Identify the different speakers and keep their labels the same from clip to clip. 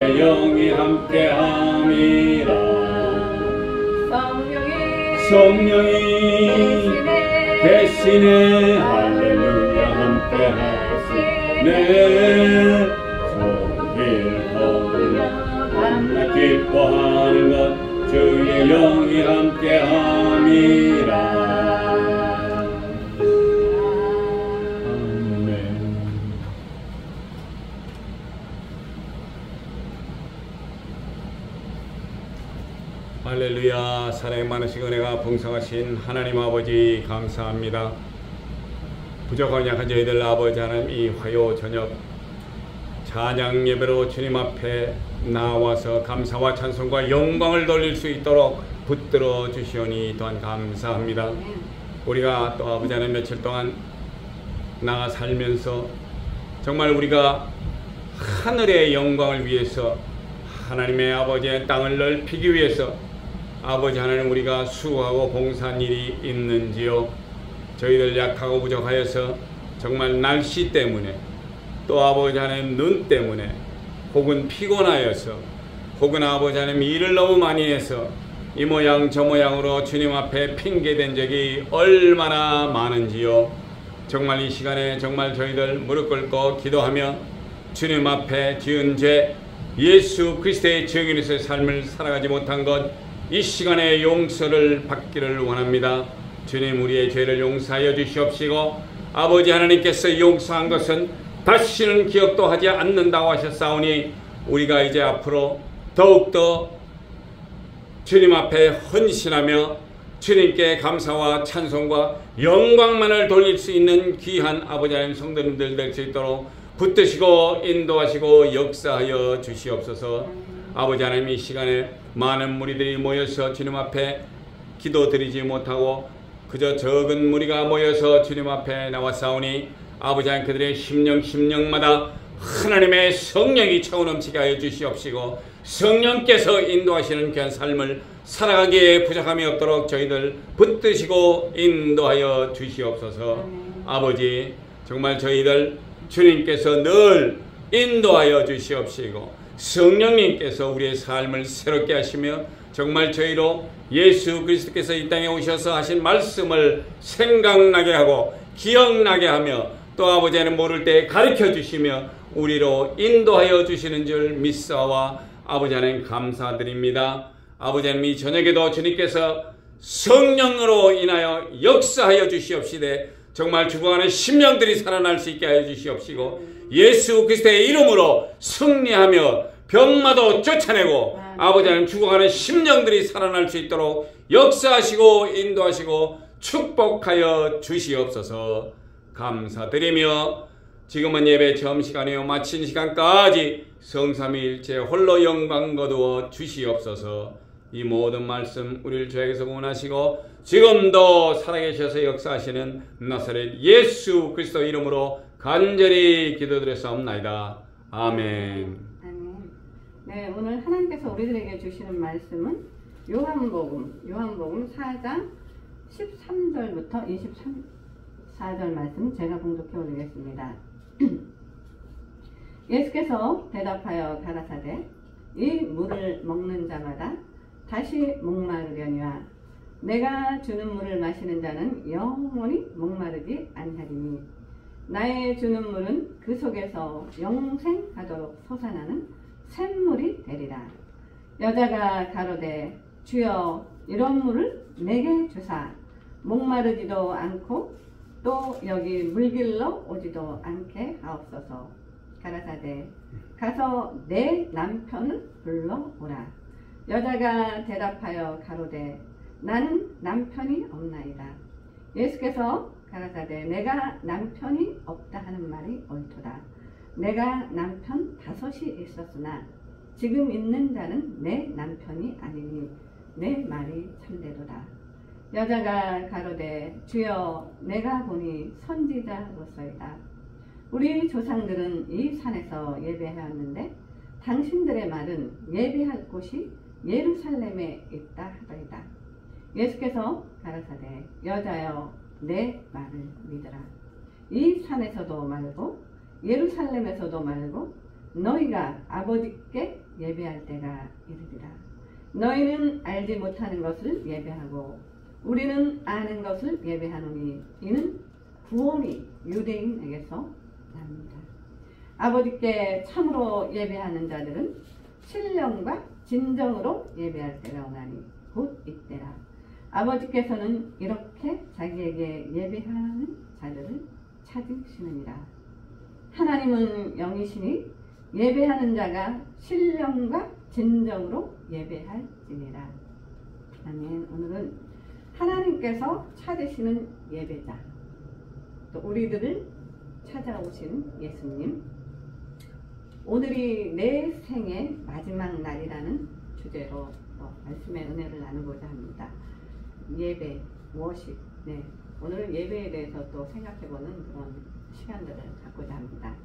Speaker 1: 영이 함께함이라. 성령이 대신에 할렐루야 함께하시네. 소리하며 밤낮 기뻐하는 것 주의 영이 함께함이라. 할렐루야. 사랑의 많으신 은혜가 풍성하신 하나님 아버지 감사합니다. 부족한 약한 저희들 아버지 하나님, 이 화요 저녁 찬양 예배로 주님 앞에 나와서 감사와 찬송과 영광을 돌릴 수 있도록 붙들어 주시오니 또한 감사합니다. 우리가 또 아버지 하나님 며칠 동안 나가 살면서 정말 우리가 하늘의 영광을 위해서, 하나님의 아버지의 땅을 넓히기 위해서 아버지 하나님 우리가 수고하고 봉사한 일이 있는지요? 저희들 약하고 부족하여서 정말 날씨 때문에, 또 아버지 하나님 눈 때문에, 혹은 피곤하여서, 혹은 아버지 하나님 일을 너무 많이 해서 이 모양 저 모양으로 주님 앞에 핑계댄 적이 얼마나 많은지요? 정말 이 시간에 정말 저희들 무릎 꿇고 기도하며 주님 앞에 지은 죄, 예수 그리스도의 증인으로서의 삶을 살아가지 못한 것, 이 시간에 용서를 받기를 원합니다. 주님, 우리의 죄를 용서하여 주시옵시고, 아버지 하나님께서 용서한 것은 다시는 기억도 하지 않는다고 하셨사오니 우리가 이제 앞으로 더욱더 주님 앞에 헌신하며 주님께 감사와 찬송과 영광만을 돌릴 수 있는 귀한 아버지 하나님 성도님들 될 수 있도록 붙드시고 인도하시고 역사하여 주시옵소서. 아버지 하나님, 이 시간에 많은 무리들이 모여서 주님 앞에 기도드리지 못하고 그저 적은 무리가 모여서 주님 앞에 나왔사오니 아버지 하나님, 그들의 심령마다 하나님의 성령이 차오넘치게 하여 주시옵시고, 성령께서 인도하시는 귀한 삶을 살아가기에 부족함이 없도록 저희들 붙드시고 인도하여 주시옵소서. 아버지, 정말 저희들 주님께서 늘 인도하여 주시옵시고, 성령님께서 우리의 삶을 새롭게 하시며 정말 저희로 예수 그리스도께서 이 땅에 오셔서 하신 말씀을 생각나게 하고 기억나게 하며, 또 아버지 하나님 모를 때 가르쳐 주시며 우리로 인도하여 주시는 줄 믿사와 아버지 하나님 감사드립니다. 아버지 하나님, 이 저녁에도 주님께서 성령으로 인하여 역사하여 주시옵시되 정말 죽어가는 심령들이 살아날 수 있게 하여 주시옵시고, 예수 그리스도의 이름으로 승리하며 병마도 쫓아내고 아버지 하나님 죽어가는 심령들이 살아날 수 있도록 역사하시고 인도하시고 축복하여 주시옵소서. 감사드리며 지금은 예배 처음 시간이요 마친 시간까지 성삼위일체 홀로 영광 거두어 주시옵소서. 이 모든 말씀 우리를 죄에서 구원하시고 지금도 살아계셔서 역사하시는 나사렛 예수 그리스도 이름으로 간절히 기도드렸사옵나이다. 아멘.
Speaker 2: 아멘. 네, 오늘 하나님께서 우리들에게 주시는 말씀은 요한복음 4장 13절부터 24절 말씀 제가 봉독해 올리겠습니다. 예수께서 대답하여 가라사대, 이 물을 먹는 자마다 다시 목마르려니와 내가 주는 물을 마시는 자는 영원히 목마르지 아니하리니 나의 주는 물은 그 속에서 영생하도록 솟아나는 샘물이 되리라. 여자가 가로되, 주여, 이런 물을 내게 주사 목마르지도 않고 또 여기 물길로 오지도 않게 하옵소서. 가라사대, 가서 내 남편을 불러오라. 여자가 대답하여 가로되, 나는 남편이 없나이다. 예수께서 가라사대, 내가 남편이 없다 하는 말이 옳도다. 내가 남편 5이 있었으나 지금 있는 자는 내 남편이 아니니 내 말이 참되도다. 여자가 가로되, 주여, 내가 보니 선지자로서이다. 우리 조상들은 이 산에서 예배하였는데 당신들의 말은 예배할 곳이 예루살렘에 있다 하더이다. 예수께서 가라사대, 여자여, 내 말을 믿으라. 이 산에서도 말고 예루살렘에서도 말고 너희가 아버지께 예배할 때가 이르리라. 너희는 알지 못하는 것을 예배하고 우리는 아는 것을 예배하노니 이는 구원이 유대인에게서 납니다. 아버지께 참으로 예배하는 자들은 신령과 진정으로 예배할 때가 오나니 곧 이때라. 아버지께서는 이렇게 자기에게 예배하는 자들을 찾으시느니라. 하나님은 영이시니 예배하는 자가 신령과 진정으로 예배할지니라. 아멘. 오늘은 하나님께서 찾으시는 예배자, 또 우리들을 찾아오신 예수님, 오늘이 내 생의 마지막 날이라는 주제로 말씀의 은혜를 나누고자 합니다. 예배, 워십. 네, 오늘은 예배에 대해서 또 생각해보는 그런 시간들을 갖고자 합니다.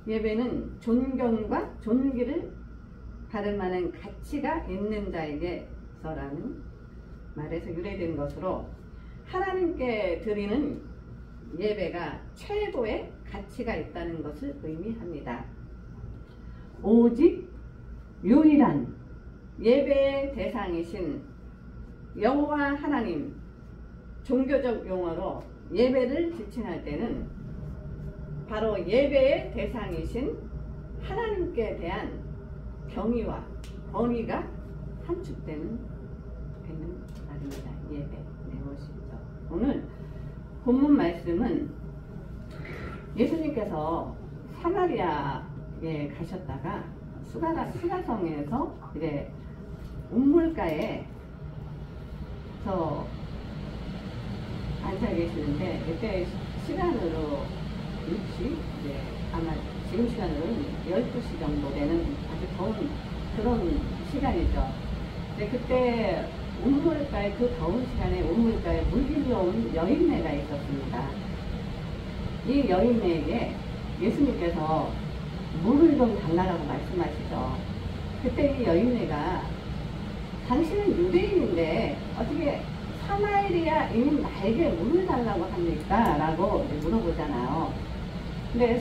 Speaker 2: 예배는 존경과 존귀를 받을 만한 가치가 있는 자에게서라는 말에서 유래된 것으로 하나님께 드리는 예배가 최고의 가치가 있다는 것을 의미합니다. 오직 유일한 예배의 대상이신 여호와 하나님, 종교적 용어로 예배를 지칭할 때는 바로 예배의 대상이신 하나님께 대한 경의와 번의가 함축되는 말입니다. 예배, 네, 것이죠. 오늘 본문 말씀은 예수님께서 사마리아에 가셨다가 수가성에서 이제 운물가에서 앉아 계시는데, 이때 시간으로 6시, 아마 지금 시간으로는 12시 정도 되는 아주 더운 그런 시간이죠. 근데 그때 운물가에, 그 더운 시간에 운물가에 물길로 온 여인네가 있었습니다. 이 여인네에게 예수님께서 물을 좀 달라고 말씀하시죠. 그때 이 여인네가 당신은 유대인인데 어떻게 사마리아인 나에게 물을 달라고 합니까? 라고 물어보잖아요. 근데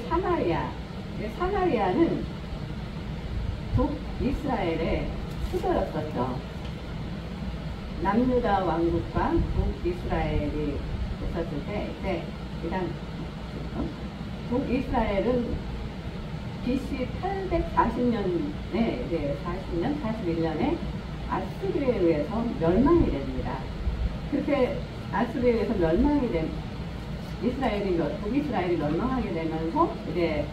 Speaker 2: 사마리아는 북이스라엘의 수도였었죠. 남유다 왕국과 북이스라엘이 있었을 때, 일단 북이스라엘은 BC 840년에, 41년에 아수르에 의해서 멸망이 됩니다. 그렇게 아수르에 의해서 멸망이 된 북이스라엘이 멸망하게 되면서 이제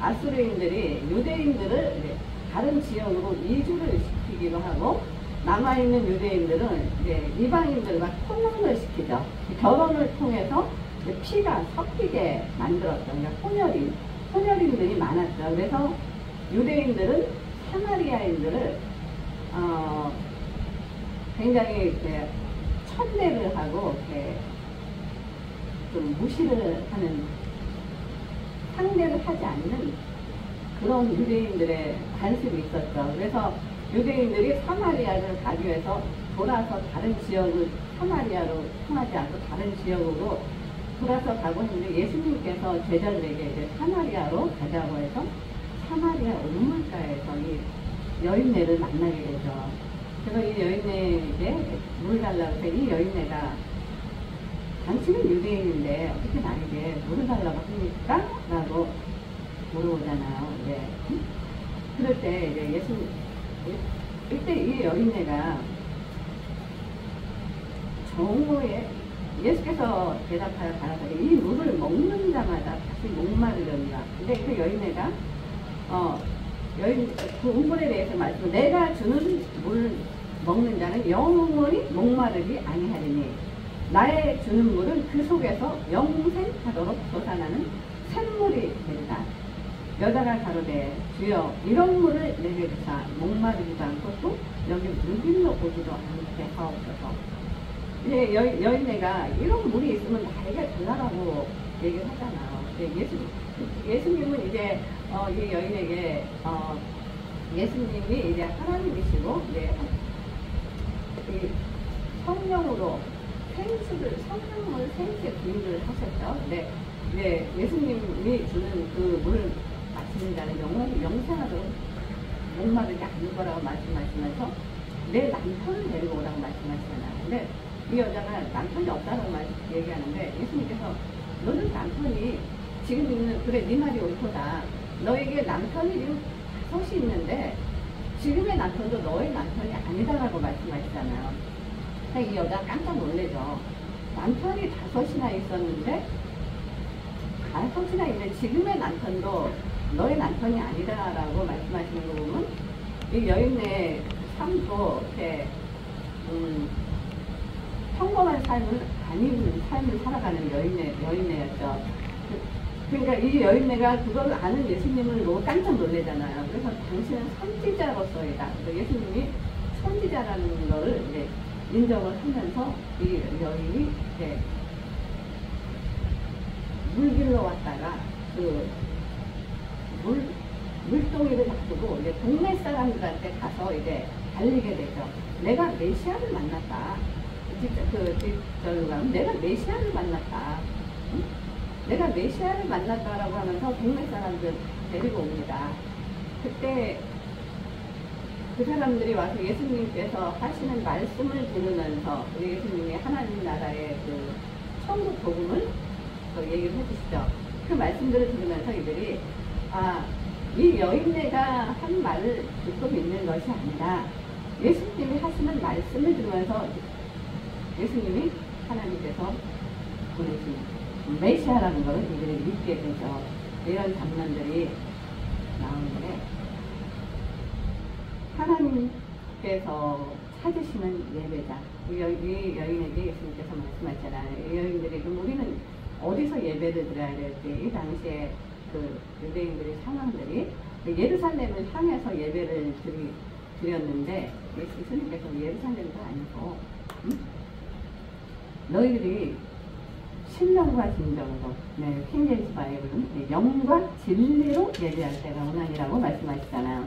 Speaker 2: 아수르인들이 유대인들을 이제 다른 지역으로 이주를 시키기도 하고, 남아있는 유대인들은 이제 이방인들과 혼혼을 시키죠. 결혼을 통해서 피가 섞이게 만들었죠. 그러니까 혼혈인들이 많았죠. 그래서 유대인들은 사마리아인들을 굉장히 이렇게 천대를 하고 이렇게 좀 무시를 하는, 상대를 하지 않는 그런 유대인들의 관습이 있었죠. 그래서 유대인들이 사마리아를 가기 위해서 돌아서 다른 지역을, 사마리아로 통하지 않고 다른 지역으로 돌아서 가고 있는데, 예수님께서 제자들에게 이제 사마리아로 가자고 해서 사마리아 우물가에서 이 여인네를 만나게 되죠. 그래서 이 여인네에게 물을 달라고 해서 이 여인네가 당신은 유대인인데 어떻게 나에게 물을 달라고 합니까? 라고 물어보잖아요. 네. 그럴 때 이제 이때 이 여인네가 정오에 예수께서 대답하여 가라사대 이 물을 먹는 자마다 다시 목마르려니라. 근데 그 여인네가 그 우물에 대해서 말씀, 내가 주는 물 먹는 자는 영원히 목마르지 아니하리니 나의 주는 물은 그 속에서 영생하도록 솟아나는 샘물이 되리라. 여자가 가로되 주여 이런 물을 내게 주사 목마르지도 않고 또 여기 물길로 오지도 않게 하옵소서. 이제 여인네가 이런 물이 있으면 나에게 달라고 얘기를 하잖아요. 예수님은 이제 이 여인에게 예수님이 이제 하나님이시고 이제 이 성령으로 성령을 생수에 구유를 하셨죠. 근데 이제 예수님이 주는 그 물을 마시는 자는 영생하도록 목마르지 않을 거라고 말씀하시면서 내 남편을 데리고 오라고 말씀하시잖아요. 근데 이 여자가 남편이 없다고 얘기하는데 예수님께서 너는 남편이 지금 있는 그래 네 말이 옳도다. 너에게 남편이 지금 5이 있는데 지금의 남편도 너의 남편이 아니다라고 말씀하시잖아요. 이 여자 깜짝 놀래죠. 남편이 5이나 있었는데 5이나 있는데 지금의 남편도 너의 남편이 아니다라고 말씀하시는 거 보면 이 여인의 삶도 이렇게 평범한 삶을 아닌 삶을 살아가는 여인네였죠. 그러니까 이 여인네가 그걸 아는 예수님을 보고 깜짝 놀래잖아요. 그래서 당신은 선지자로서이다. 예수님이 선지자라는 거를 이제 인정을 하면서 이 여인이 이제 물길로 왔다가 그 물동이를 놔두고 이제 동네 사람들한테 가서 이제 달리게 되죠. 내가 메시아를 만났다. 뒷절로 가면 내가 메시아를 만났다. 응? 내가 메시아를 만났다라고 하면서 동네 사람들 데리고 옵니다. 그때 그 사람들이 와서 예수님께서 하시는 말씀을 들으면서 예수님이 하나님 나라의 그 천국 복음을 얘기를 해주시죠. 그 말씀들을 들으면서 이들이 이 여인네가 한 말을 듣고 믿는 것이 아니라 예수님이 하시는 말씀을 들으면서 예수님이 하나님께서 보내신 메시아라는 것을 이들이 믿게 되죠. 이런 장면들이 나오는데 하나님께서 찾으시는 예배자 이 여인에게 예수님께서 말씀하셨잖아요. 이 여인들이 그럼 우리는 어디서 예배를 드려야 될지 이 당시에 그 유대인들의 상황들이 예루살렘을 향해서 예배를 드렸는데 예수님께서 예루살렘도 아니고 너희들이 신령과 진정으로 킹제임스 바이블은 영과 진리로 예배할 때가 원하니라고 말씀하시잖아요.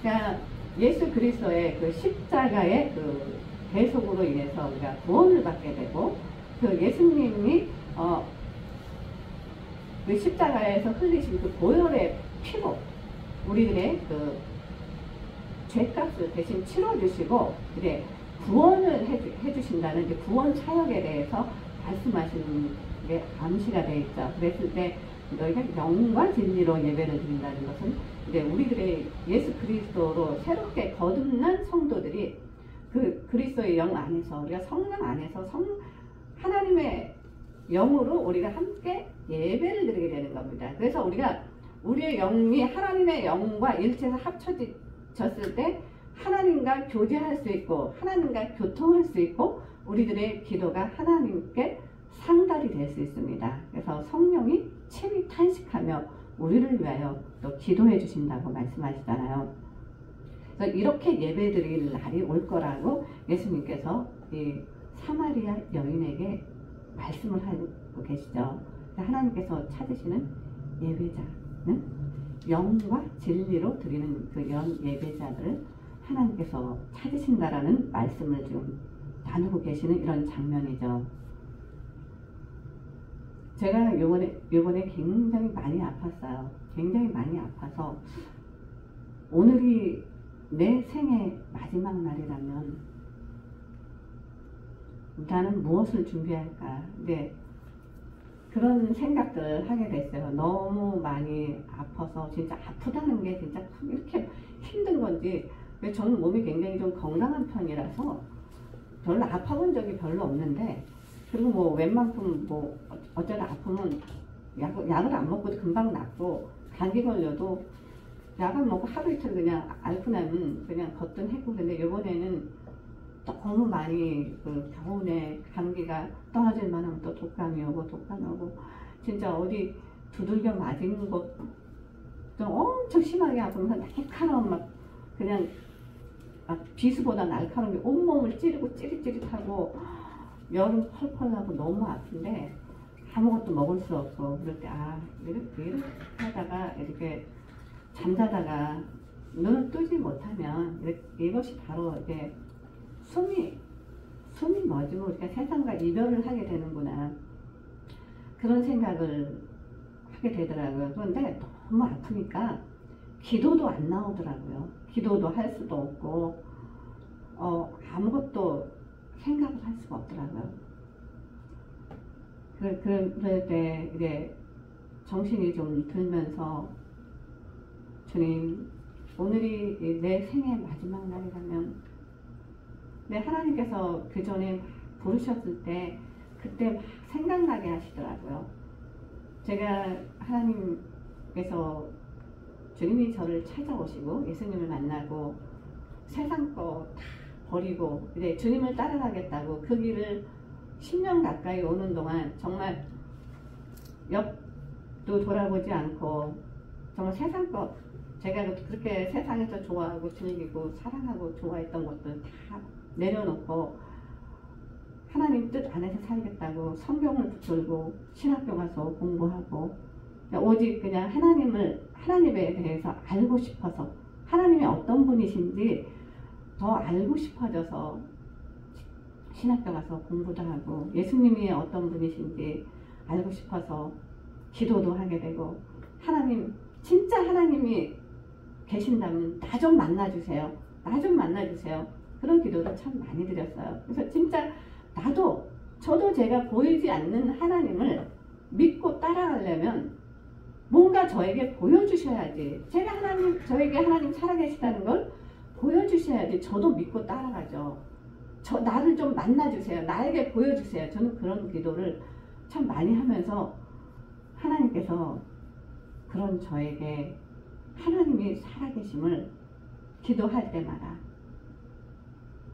Speaker 2: 그러니까 예수 그리스도의 그 십자가의 그 대속으로 인해서 우리가 구원을 받게 되고 그 예수님이 그 십자가에서 흘리신 그 보혈의 피로 우리들의 그 죄값을 대신 치러주시고 이제 구원을 해주신다는 이제 구원 사역에 대해서 말씀하시는 게 암시가 되어 있죠. 그랬을 때 너희가 영과 진리로 예배를 드린다는 것은 이제 우리들의 예수 그리스도로 새롭게 거듭난 성도들이 그 그리스도의 영 안에서 우리가 성령 안에서 하나님의 영으로 우리가 함께 예배를 드리게 되는 겁니다. 그래서 우리가 우리의 영이 하나님의 영과 일체에서 합쳐졌을 때 하나님과 교제할 수 있고 하나님과 교통할 수 있고 우리들의 기도가 하나님께 상달이 될 수 있습니다. 그래서 성령이 친히 탄식하며 우리를 위하여 또 기도해 주신다고 말씀하시잖아요. 그래서 이렇게 예배 드릴 날이 올 거라고 예수님께서 이 사마리아 여인에게 말씀을 하고 계시죠. 하나님께서 찾으시는 예배자는 영과 진리로 드리는 그 예배자들을 하나님께서 찾으신다라는 말씀을 지금 나누고 계시는 이런 장면이죠. 제가 요번에 굉장히 많이 아팠어요. 굉장히 많이 아파서 오늘이 내 생애 마지막 날이라면 나는 무엇을 준비할까? 근데 그런 생각들을 하게 됐어요. 너무 많이 아파서 진짜 아프다는 게 진짜 이렇게 힘든 건지 저는 몸이 굉장히 좀 건강한 편이라서 별로 아파본 적이 별로 없는데 그리고 뭐 웬만큼 뭐 어쩌다 아프면 약을 안 먹고도 금방 낫고 감기 걸려도 약을 먹고 하루 이틀 그냥 앓고 나면 그냥 거뜬했고 근데 이번에는 너무 많이 그 겨우내 감기가 떨어질 만하면 또 독감이 오고 진짜 어디 두들겨 맞은 것도 엄청 심하게 아프면서 날카로운 막 그냥 비수보다 날카로운 게 온몸을 찌르고 찌릿찌릿하고 열은 펄펄 나고 너무 아픈데 아무것도 먹을 수 없고 그럴 때 이렇게 하다가 이렇게 잠자다가 눈을 뜨지 못하면 이것이 바로 이제 숨이 멎으면 우리가 세상과 이별을 하게 되는구나 그런 생각을 하게 되더라고요. 그런데 너무 아프니까 기도도 안 나오더라고요. 기도도 할 수도 없고 아무것도 생각을 할 수가 없더라고요. 그럴 때 이제 정신이 좀 들면서 주님, 오늘이 내 생의 마지막 날이라면 내 하나님께서 그 전에 부르셨을 때 그때 막 생각나게 하시더라고요. 제가 하나님께서 주님이 저를 찾아오시고 예수님을 만나고 세상 거 다 버리고 이제 주님을 따라가겠다고 그 길을 10년 가까이 오는 동안 정말 옆도 돌아보지 않고 정말 세상 거 제가 그렇게 세상에서 좋아하고 즐기고 사랑하고 좋아했던 것들 다 내려놓고 하나님 뜻 안에서 살겠다고 성경을 붙들고 신학교 가서 공부하고 오직 그냥 하나님에 대해서 알고 싶어서 하나님이 어떤 분이신지 더 알고 싶어져서 신학교 가서 공부도 하고 예수님이 어떤 분이신지 알고 싶어서 기도도 하게 되고 하나님 진짜 하나님이 계신다면 나 좀 만나주세요. 나 좀 만나주세요. 그런 기도를 참 많이 드렸어요. 그래서 진짜 저도 제가 보이지 않는 하나님을 믿고 따라가려면 뭔가 저에게 보여주셔야지. 저에게 하나님 살아계시다는 걸 보여주셔야지 저도 믿고 따라가죠. 나를 좀 만나주세요. 나에게 보여주세요. 저는 그런 기도를 참 많이 하면서 하나님께서 그런 저에게 하나님이 살아계심을 기도할 때마다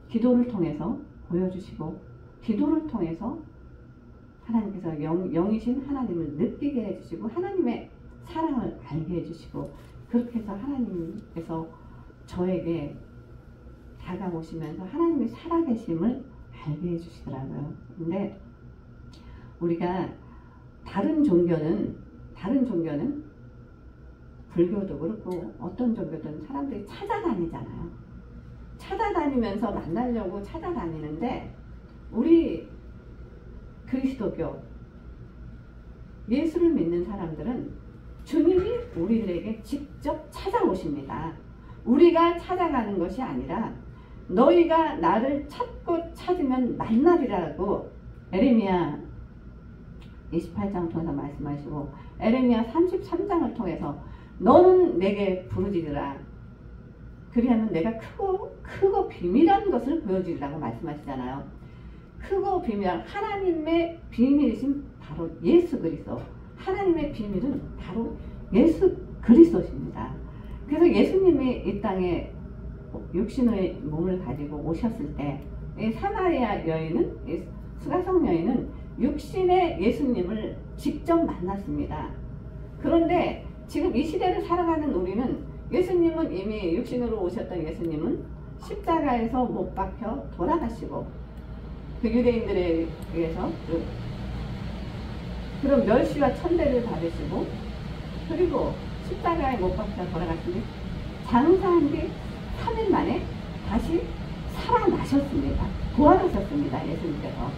Speaker 2: 기도를 통해서 보여주시고 기도를 통해서 하나님께서 영이신 하나님을 느끼게 해주시고 하나님의 사랑을 알게 해주시고 그렇게 해서 하나님께서 저에게 다가오시면서 하나님의 살아계심을 알게 해주시더라고요. 근데 우리가 다른 종교는 불교도 그렇고 어떤 종교든 사람들이 찾아다니잖아요. 찾아다니면서 만나려고 찾아다니는데 우리 그리스도교 예수를 믿는 사람들은 주님이 우리들에게 직접 찾아오십니다. 우리가 찾아가는 것이 아니라 너희가 나를 찾고 찾으면 만나리라고 에레미야 28장 통해서 말씀하시고 에레미야 33장을 통해서 너는 내게 부르짖으라. 그리하면 내가 크고 비밀한 것을 보여주리라고 말씀하시잖아요. 크고 비밀한 하나님의 비밀이신 바로 예수 그리스도. 하나님의 비밀은 바로 예수 그리스도십니다. 그래서 예수님이 이 땅에 육신의 몸을 가지고 오셨을 때 이 사마리아 여인은 수가성 여인은 육신의 예수님을 직접 만났습니다. 그런데 지금 이 시대를 살아가는 우리는 예수님은 이미 육신으로 오셨던 예수님은 십자가에서 못 박혀 돌아가시고 그 유대인들에 의해서 그런 멸시와 천대를 받으시고 그리고 십자가에 못 박혀 돌아가시니 장사한 뒤 3일 만에 다시 살아나셨습니다. 부활하셨습니다. 예수님께서.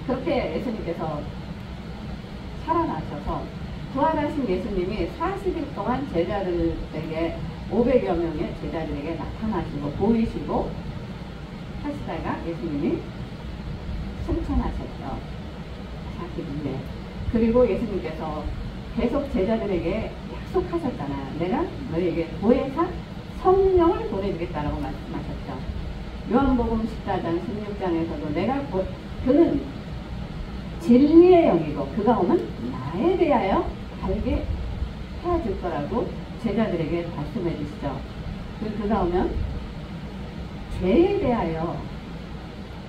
Speaker 2: 그렇게 예수님께서 살아나셔서 부활하신 예수님이 40일 동안 제자들에게 500여 명의 제자들에게 나타나시고 보이시고 하시다가 예수님이 승천하셨죠. 40일에. 그리고 예수님께서 계속 제자들에게 약속하셨잖아요. 내가 너희에게 보혜사 성령을 보내주겠다라고 말씀하셨죠. 요한복음 14장 16장에서도 그는 진리의 영이고 그가 오면 나에 대하여 알게 해줄 거라고 제자들에게 말씀해 주시죠. 그가 오면 죄에 대하여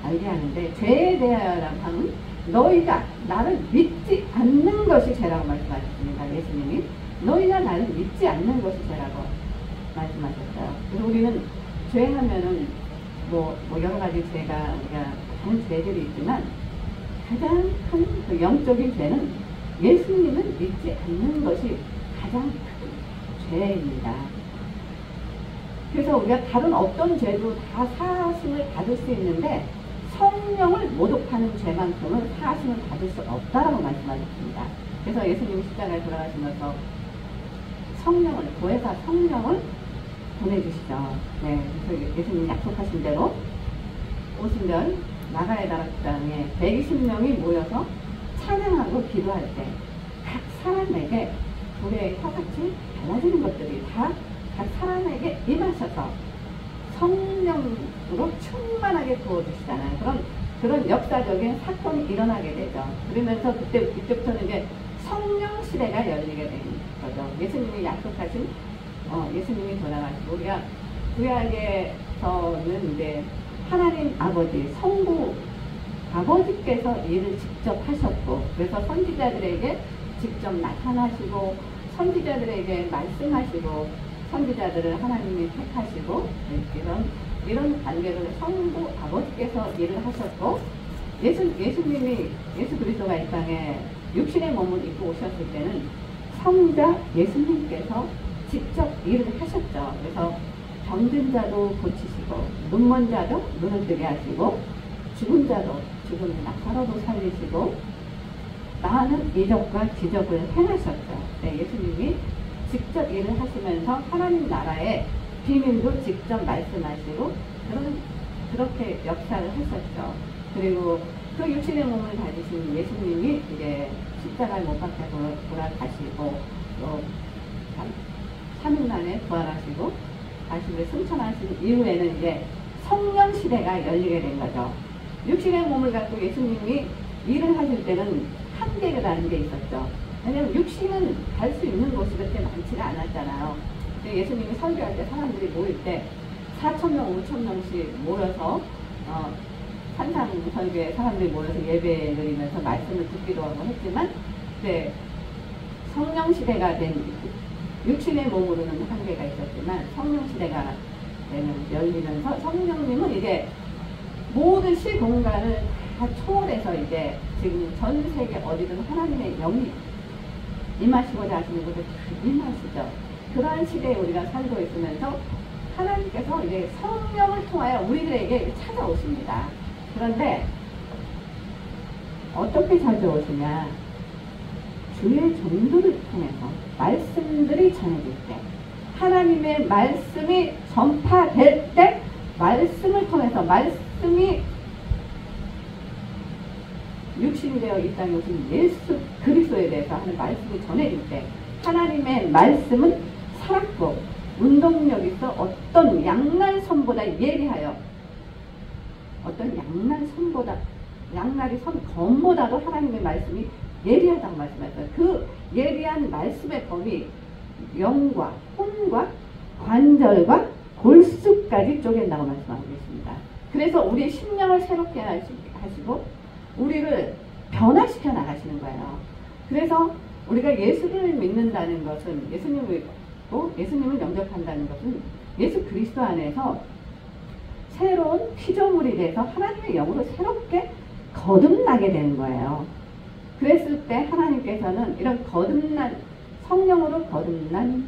Speaker 2: 알게 하는데 죄에 대하여라고 하면 너희가 나를 믿지 않는 것이 죄라고 말씀하셨습니다. 예수님이 너희가 나를 믿지 않는 것이 죄라고 말씀하셨어요. 그래서 우리는 죄하면은 뭐 여러 가지 죄가 우리가 많은 죄들이 있지만 가장 큰 그 영적인 죄는 예수님을 믿지 않는 것이 가장 큰 죄입니다. 그래서 우리가 다른 어떤 죄도 다 사하심을 받을 수 있는데 성령을 모독하는 죄만큼은 사하심을 받을 수 없다라고 말씀하셨습니다. 그래서 예수님이 십자가에 돌아가시면서 성령을, 보혜사 성령을 보내주시죠. 네, 그래서 예수님 약속하신 대로 오순절 나가야다라 땅에 120명이 모여서 찬양하고 기도할 때 각 사람에게 불의 혀같이 달라지는 것들이 다 각 사람에게 임하셔서 성령으로 충만하게 부어주시잖아요. 그런 역사적인 사건이 일어나게 되죠. 그러면서 그때부터는 이제 성령 시대가 열리게 되는 거죠. 예수님이 약속하신 예수님이 돌아가시고 우리가 구약에서는 이제 하나님 아버지 성부 아버지께서 일을 직접 하셨고 그래서 선지자들에게 직접 나타나시고 선지자들에게 말씀하시고 선지자들을 하나님이 택하시고 이런 관계를 성부 아버지께서 일을 하셨고 예수님이 예수 그리스도가 이 땅에 육신의 몸을 입고 오셨을 때는 성자 예수님께서 직접 일을 하셨죠. 그래서 병든 자도 고치시고 눈먼 자도 눈을 뜨게 하시고 죽은 자도 죽은 나사로도 살리시고 많은 이적과 기적을 행하셨죠. 네, 예수님이 직접 일을 하시면서 하나님 나라의 비밀도 직접 말씀하시고 그렇게 역사를 하셨죠. 그리고 그 육신의 몸을 가지신 예수님이 이제 십자가에 못 박혀 돌아가시고 또 3일 만에 부활하시고 다시 승천하신 이후에는 이제 성령 시대가 열리게 된 거죠. 육신의 몸을 갖고 예수님이 일을 하실 때는 한계라는 게 있었죠. 왜냐면 육신은 갈 수 있는 곳이 그렇게 많지가 않았잖아요. 예수님이 설교할 때 사람들이 모일 때 4,000명, 5,000명씩 모여서 산상 설교에 사람들이 모여서 예배 드리면서 말씀을 듣기도 하고 했지만 네, 성령 시대가 된 육신의 몸으로는 한계가 있었지만 성령 시대가 열리면서 성령님은 이제 모든 시공간을 다 초월해서 이제 지금 전 세계 어디든 하나님의 영이 임하시고자 하시는 것을 다 임하시죠. 그러한 시대에 우리가 살고 있으면서 하나님께서 이제 성령을 통하여 우리들에게 찾아오십니다. 그런데 어떻게 찾아오시냐? 주의 종들을 통해서 말씀들이 전해질 때 하나님의 말씀이 전파될 때 말씀을 통해서 말씀이 육신이 되어 이 땅에 오신 예수 그리스도에 대해서 하는 말씀이 전해질 때 하나님의 말씀은 살았고 운동력 있어 어떤 양날선보다 예리하여 어떤 양날이 선 검보다도 하나님의 말씀이 예리하다고 말씀하셨어요. 그 예리한 말씀의 범위 영과 혼과 관절과 골수까지 쪼갠다고 말씀하고 계십니다. 그래서 우리의 심령을 새롭게 하시고 우리를 변화시켜 나가시는 거예요. 그래서 우리가 예수를 믿는다는 것은 예수님을 믿고 예수님을 영접한다는 것은 예수 그리스도 안에서 새로운 피조물이 돼서 하나님의 영으로 새롭게 거듭나게 되는 거예요. 그랬을 때 하나님께서는 이런 성령으로 거듭난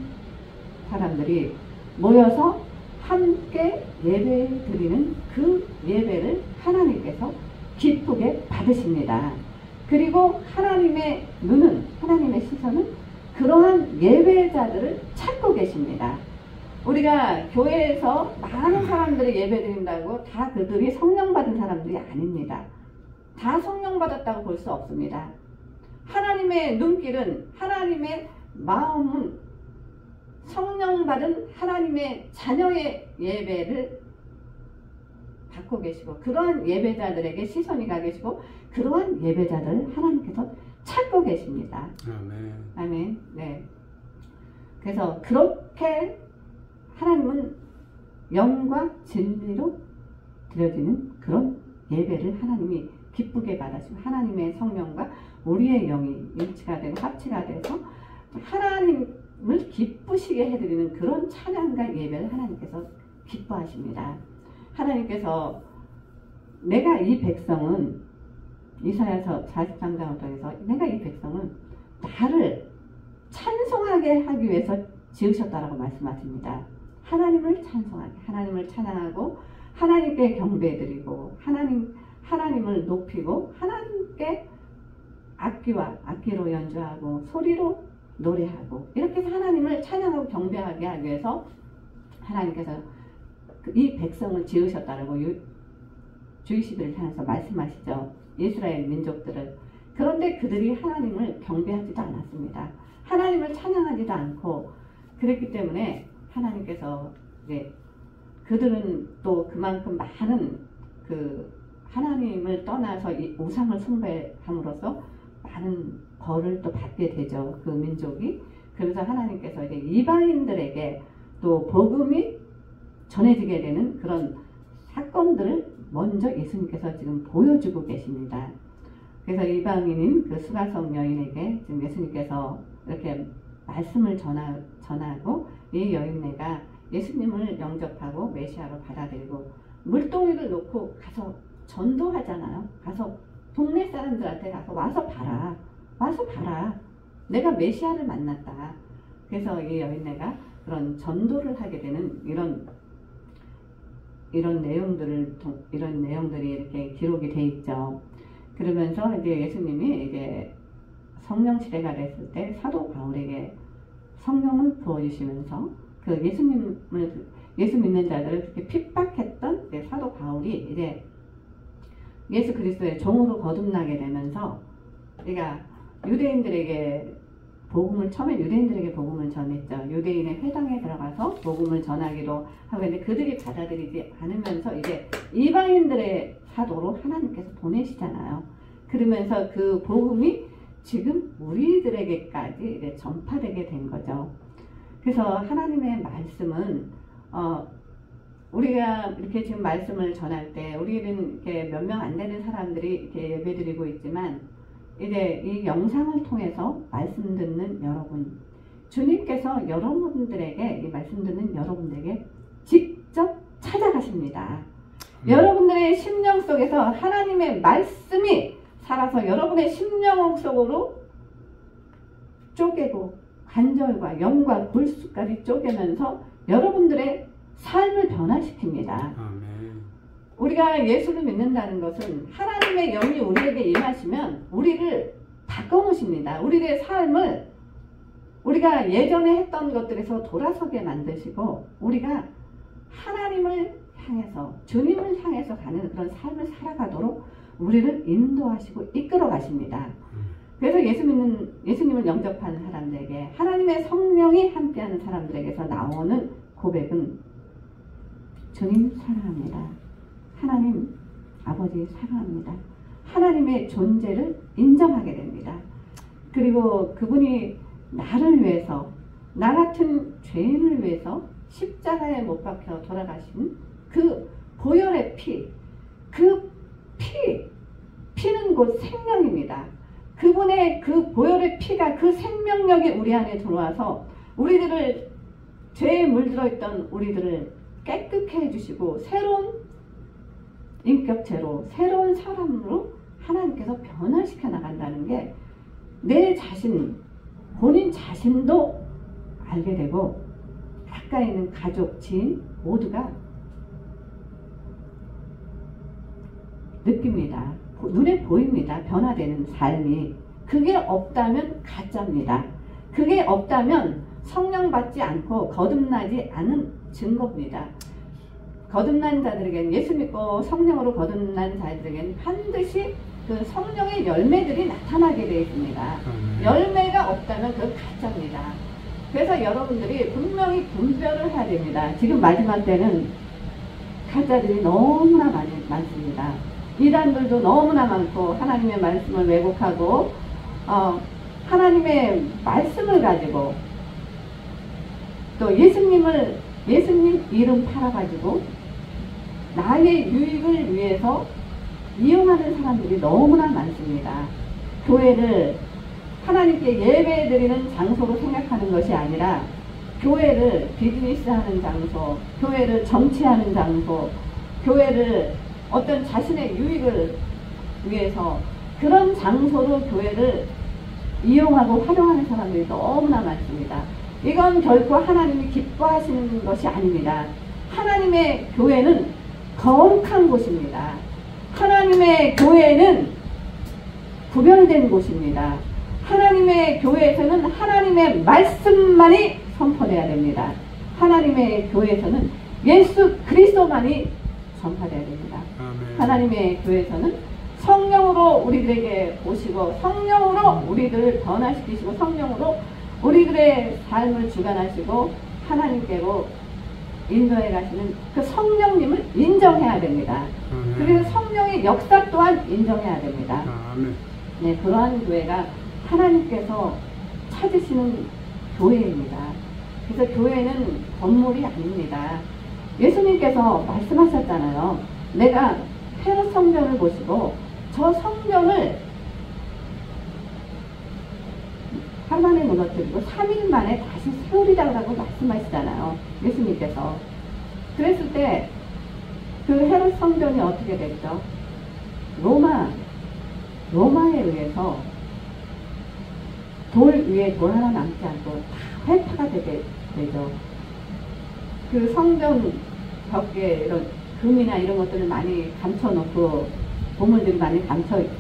Speaker 2: 사람들이 모여서 함께 예배 드리는 그 예배를 하나님께서 기쁘게 받으십니다. 그리고 하나님의 눈은, 하나님의 시선은 그러한 예배자들을 찾고 계십니다. 우리가 교회에서 많은 사람들이 예배 드린다고 다 그들이 성령 받은 사람들이 아닙니다. 다 성령 받았다고 볼 수 없습니다. 하나님의 눈길은, 하나님의 마음은 성령 받은 하나님의 자녀의 예배를 받고 계시고 그러한 예배자들에게 시선이 가 계시고 그러한 예배자들을 하나님께서 찾고 계십니다.
Speaker 1: 아멘.
Speaker 2: 아멘. 네. 그래서 그렇게 하나님은 영과 진리로 드려지는 그런 예배를 하나님이 기쁘게 받으시고 하나님의 성령과 우리의 영이 일치가 되고 합치가 돼서 하나님을 기쁘시게 해드리는 그런 찬양과 예배를 하나님께서 기뻐하십니다. 하나님께서 내가 이 백성은 이사야서 43장을 통해서 내가 이 백성은 나를 찬송하게 하기 위해서 지으셨다라고 말씀하십니다. 하나님을 찬송하게, 하나님을 찬양하고 하나님께 경배드리고 하나님을 높이고 하나님께 악기로 연주하고 소리로 노래하고 이렇게 해서 하나님을 찬양하고 경배하게 하기 위해서 하나님께서 이 백성을 지으셨다라고 주이시들을 향해서 말씀하시죠. 이스라엘 민족들을. 그런데 그들이 하나님을 경배하지도 않았습니다. 하나님을 찬양하지도 않고 그랬기 때문에 하나님께서 이제 그들은 또 그만큼 많은 그 하나님을 떠나서 이 우상을 숭배함으로써 많은 벌을 또 받게 되죠. 그 민족이. 그래서 하나님께서 이제 이방인들에게 또 복음이 전해지게 되는 그런 사건들을 먼저 예수님께서 지금 보여주고 계십니다. 그래서 이방인인 그 수가성 여인에게 지금 예수님께서 이렇게 말씀을 전하고 이 여인네가 예수님을 영접하고 메시아로 받아들이고 물동이를 놓고 가서 전도하잖아요. 가서 동네 사람들한테 가서 와서 봐라. 와서 봐라. 내가 메시아를 만났다. 그래서 이 여인네가 그런 전도를 하게 되는 이런 내용들이 이렇게 기록이 돼 있죠. 그러면서 이제 예수님이 이제 성령 치례가 됐을 때 사도 바울에게 성령을 부어주시면서 그 예수 믿는 자들을 그렇게 핍박했던 이제 사도 바울이 이제 예수 그리스도의 종으로 거듭나게 되면서 그러니까 유대인들에게 처음에 유대인들에게 복음을 전했죠. 유대인의 회당에 들어가서 복음을 전하기도 하고 있는데 그들이 받아들이지 않으면서 이제 이방인들의 사도로 하나님께서 보내시잖아요. 그러면서 그 복음이 지금 우리들에게까지 이제 전파되게 된 거죠. 그래서 하나님의 말씀은 우리가 이렇게 지금 말씀을 전할 때 우리는 이렇게 몇 명 안 되는 사람들이 이렇게 예배드리고 있지만 이제 이 영상을 통해서 말씀 듣는 여러분, 주님께서 여러분들에게 이 말씀 듣는 여러분들에게 직접 찾아가십니다. 여러분들의 심령 속에서 하나님의 말씀이 살아서 여러분의 심령 속으로 쪼개고 관절과 영과 골수까지 쪼개면서 여러분들의 삶을 변화시킵니다. 아멘. 우리가 예수를 믿는다는 것은 하나님의 영이 우리에게 임하시면 우리를 바꿔놓으십니다. 우리의 삶을 우리가 예전에 했던 것들에서 돌아서게 만드시고 우리가 하나님을 향해서 주님을 향해서 가는 그런 삶을 살아가도록 우리를 인도하시고 이끌어 가십니다. 그래서 예수님을 영접하는 사람들에게 하나님의 성령이 함께하는 사람들에게서 나오는 고백은 주님 사랑합니다. 하나님 아버지 사랑합니다. 하나님의 존재를 인정하게 됩니다. 그리고 그분이 나를 위해서 나 같은 죄인을 위해서 십자가에 못 박혀 돌아가신 그 보혈의 피, 그 피는 곧 생명입니다. 그분의 그 보혈의 피가 그 생명력이 우리 안에 들어와서 우리들을 죄에 물들어 있던 우리들을 깨끗게 해주시고 새로운 인격체로 새로운 사람으로 하나님께서 변화시켜 나간다는 게 내 자신, 본인 자신도 알게 되고 가까이 있는 가족, 지인 모두가 느낍니다. 눈에 보입니다. 변화되는 삶이. 그게 없다면 가짜입니다. 그게 없다면 성령 받지 않고 거듭나지 않은 증거입니다. 거듭난 자들에게는 예수 믿고 성령으로 거듭난 자들에게는 반드시 그 성령의 열매들이 나타나게 되어 있습니다. 열매가 없다면 그건 가짜입니다. 그래서 여러분들이 분명히 분별을 해야 됩니다. 지금 마지막 때는 가짜들이 너무나 많습니다. 이단들도 너무나 많고 하나님의 말씀을 왜곡하고 하나님의 말씀을 가지고 또 예수님 이름 팔아가지고 나의 유익을 위해서 이용하는 사람들이 너무나 많습니다. 교회를 하나님께 예배드리는 장소로 생각하는 것이 아니라 교회를 비즈니스하는 장소, 교회를 정치하는 장소, 교회를 어떤 자신의 유익을 위해서 그런 장소로 교회를 이용하고 활용하는 사람들이 너무나 많습니다. 이건 결코 하나님이 기뻐하시는 것이 아닙니다. 하나님의 교회는 거룩한 곳입니다. 하나님의 교회는 구별된 곳입니다. 하나님의 교회에서는 하나님의 말씀만이 선포돼야 됩니다. 하나님의 교회에서는 예수 그리스도만이 전파돼야 됩니다.
Speaker 1: 아멘.
Speaker 2: 하나님의 교회에서는 성령으로 우리들에게 오시고 성령으로 우리들을 변화시키시고 성령으로 우리들의 삶을 주관하시고 하나님께로 인도해 가시는 그 성령님을 인정해야 됩니다. 그래서 성령의 역사 또한 인정해야 됩니다.
Speaker 1: 아멘.
Speaker 2: 네, 그러한 교회가 하나님께서 찾으시는 교회입니다. 그래서 교회는 건물이 아닙니다. 예수님께서 말씀하셨잖아요. 내가 헤롯 성전을 보시고 저 성전을 한 번에 무너뜨리고 3일 만에 다시 세우리라고 말씀하시잖아요. 예수님께서. 그랬을 때 그 헤롯 성전이 어떻게 됐죠? 로마에 의해서 돌 위에 돌 하나 남지 않고 다 회파가 되죠. 그 성전 벽에 이런 금이나 이런 것들을 많이 감춰놓고 보물들이 많이 감춰놓기도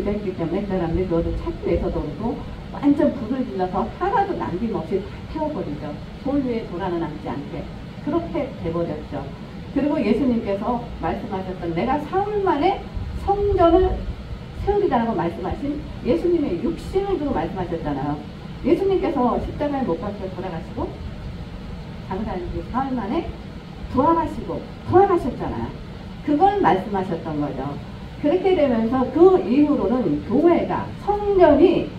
Speaker 2: 했기 때문에 그 사람들이 그것을 찾기 위해서도 그렇고 완전 불을 질러서 하나도 남김없이 다 태워버리죠. 돌 위에 돌 하나 남지 않게 그렇게 돼버렸죠. 그리고 예수님께서 말씀하셨던 내가 사흘 만에 성전을 세우리라고 말씀하신 예수님의 육신을 두고 말씀하셨잖아요. 예수님께서 십자가에 못 박혀 돌아가시고 장사한 지 사흘 만에 부활하셨잖아요. 그걸 말씀하셨던 거죠. 그렇게 되면서 그 이후로는 교회가 성전이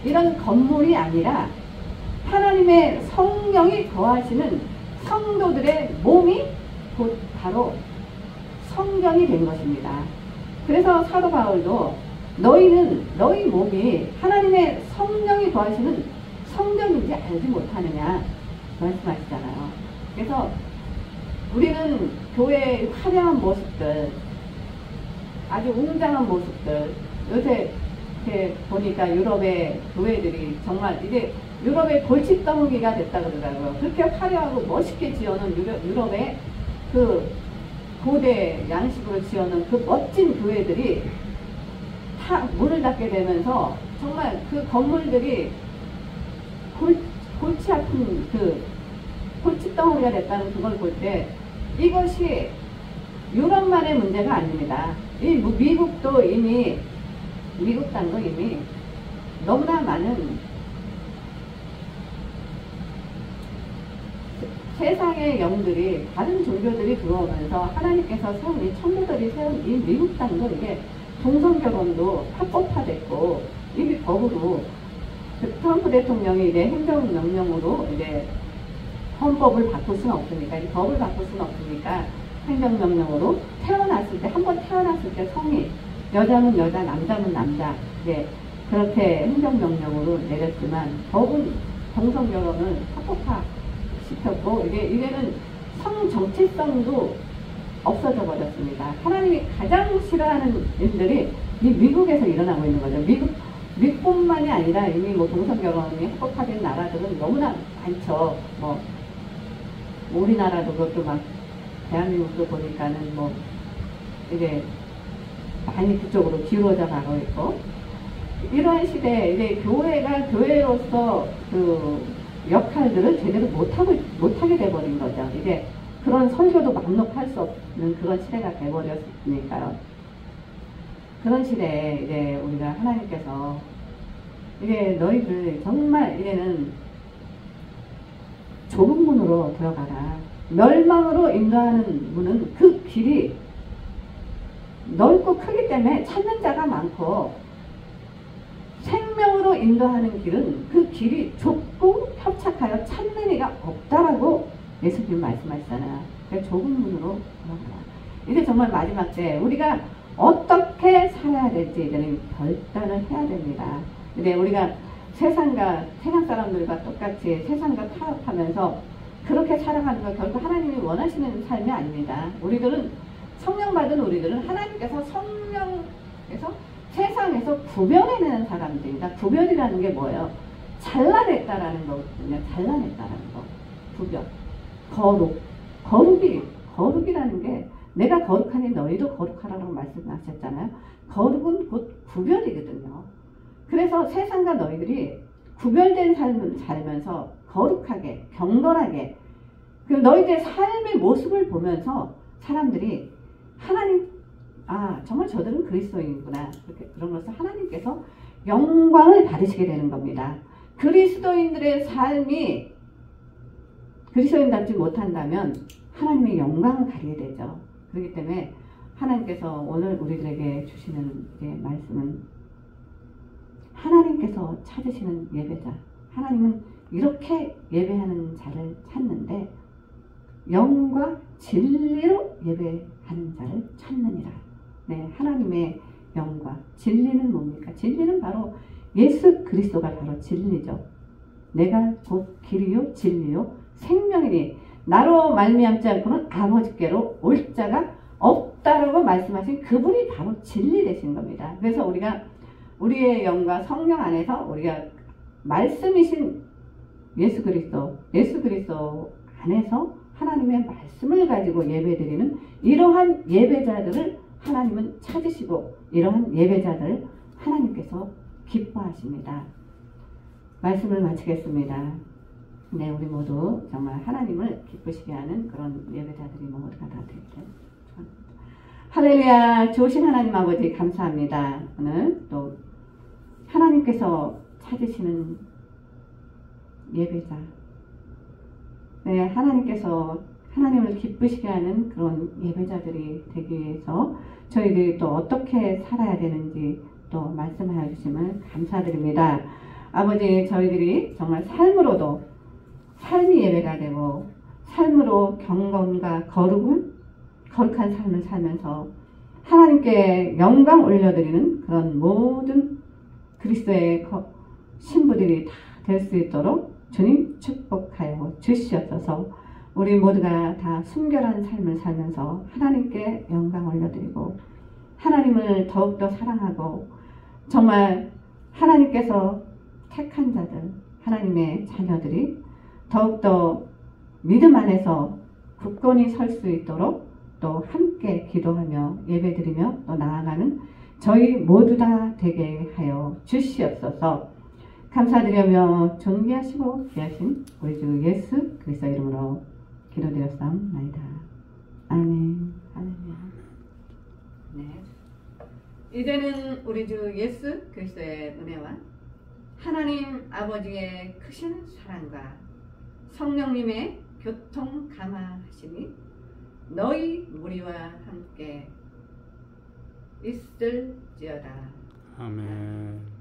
Speaker 2: 이런 건물이 아니라 하나님의 성령이 거하시는 성도들의 몸이 곧 바로 성전이 된 것입니다. 그래서 사도 바울도 너희 몸이 하나님의 성령이 거하시는 성전인지 알지 못하느냐 말씀하시잖아요. 그래서 우리는 교회의 화려한 모습들, 아주 웅장한 모습들, 요새 이렇게 보니까 유럽의 교회들이 정말 이제 유럽의 골칫덩이가 됐다 그러더라고요. 그렇게 화려하고 멋있게 지어놓은 유럽의 그 고대 양식으로 지어놓은 그 멋진 교회들이 다 문을 닫게 되면서 정말 그 건물들이 골치 아픈 그 골칫덩이가 됐다는 그걸 볼 때 이것이 유럽만의 문제가 아닙니다. 이 미국도 이미 미국 땅도 이미 너무나 많은 세상의 영들이 다른 종교들이 들어오면서 하나님께서 세운 이 천부들이 세운 이 미국 땅도 이게 동성결혼도 합법화됐고 이미 법으로 트럼프 대통령이 이제 행정명령으로 이제 헌법을 바꿀 수는 없으니까 이 법을 바꿀 수는 없으니까 행정명령으로 태어났을 때 한 번 태어났을 때 성이 여자는 여자 남자는 남자 이제 그렇게 행정명령으로 내렸지만 법은 동성결혼을 합법화 시켰고 이제는 성 정체성도 없어져 버렸습니다. 하나님이 가장 싫어하는 일들이 이 미국에서 일어나고 있는 거죠. 미국뿐만이 아니라 이미 뭐 동성결혼이 합법화된 나라들은 너무나 많죠. 뭐 우리나라도 그것도 막 대한민국도 보니까는 뭐 이제 많이 그쪽으로 기울어져 가고 있고 이런 시대에 이제 교회가 교회로서 그 역할들을 제대로 못하게 돼버린 거죠. 이제 그런 설교도 맘놓고 할 수 없는 그런 시대가 돼버렸으니까요. 그런 시대에 이제 우리가 하나님께서 이제 너희들 정말 이제는 좁은 문으로 들어가라. 멸망으로 인도하는 문은 그 길이 넓고 크기 때문에 찾는 자가 많고 생명으로 인도하는 길은 그 길이 좁고 협착하여 찾는 이가 없다라고 예수님 말씀하시잖아요. 그러니까 좁은 문으로 들어가라. 이제 정말 마지막 때 우리가 어떻게 살아야 될지 이제는 결단을 해야 됩니다. 근데 우리가 세상 사람들과 똑같이 세상과 타협하면서 그렇게 살아가는 거 결국 하나님이 원하시는 삶이 아닙니다. 성령 받은 우리들은 하나님께서 성령에서 세상에서 구별해내는 사람들입니다. 구별이라는 게 뭐예요? 잘라냈다라는 거거든요. 잘라냈다라는 거. 구별. 거룩이라는 게 내가 거룩하니 너희도 거룩하라고 말씀하셨잖아요. 거룩은 곧 구별이거든요. 그래서 세상과 너희들이 구별된 삶을 살면서 거룩하게 경건하게 그 너희들의 삶의 모습을 보면서 사람들이 하나님 정말 저들은 그리스도인이구나 그러면서 하나님께서 영광을 받으시게 되는 겁니다. 그리스도인들의 삶이 그리스도인답지 못한다면 하나님의 영광을 가리게 되죠. 그렇기 때문에 하나님께서 오늘 우리들에게 주시는 말씀은 하나님께서 찾으시는 예배자. 하나님은 이렇게 예배하는 자를 찾는데 영과 진리로 예배하는 자를 찾느니라. 네, 하나님의 영과 진리는 뭡니까? 진리는 바로 예수 그리스도가 바로 진리죠. 내가 곧 길이요 진리요 생명이니 나로 말미암지 않고는 아버지께로 올 자가 없다라고 말씀하신 그분이 바로 진리 되신 겁니다. 그래서 우리가 우리의 영과 성령 안에서 우리가 말씀이신 예수 그리스도 안에서 하나님의 말씀을 가지고 예배드리는 이러한 예배자들을 하나님은 찾으시고 이러한 예배자들을 하나님께서 기뻐하십니다. 말씀을 마치겠습니다. 네, 우리 모두 정말 하나님을 기쁘시게 하는 그런 예배자들이 모두가 다 되기를. 할렐루야. 좋으신 하나님 아버지 감사합니다. 오늘 또 하나님께서 찾으시는 예배자. 네, 하나님께서 하나님을 기쁘시게 하는 그런 예배자들이 되기 위해서 저희들이 또 어떻게 살아야 되는지 또 말씀하여 주심을 감사드립니다. 아버지 저희들이 정말 삶으로도 삶이 예배가 되고 삶으로 경건과 거룩한 삶을 살면서 하나님께 영광 올려드리는 그런 모든 그리스도의 신부들이 다 될 수 있도록 주님 축복하여 주시옵소서. 우리 모두가 다 순결한 삶을 살면서 하나님께 영광 올려드리고 하나님을 더욱더 사랑하고 정말 하나님께서 택한 자들 하나님의 자녀들이 더욱더 믿음 안에서 굳건히 설 수 있도록 또 함께 기도하며 예배드리며 또 나아가는 저희 모두 다 되게 하여 주시옵소서. 감사드리며 존귀하시고 귀하신 우리 주 예수 그리스도 이름으로 기도드렸사옵나이다. 아멘. 할렐루야. 네. 이제는 우리 주 예수 그리스도의 은혜와 하나님 아버지의 크신 사랑과 성령님의 교통 감화하심이 너희 무리와 함께 있을지어다.
Speaker 1: 아멘.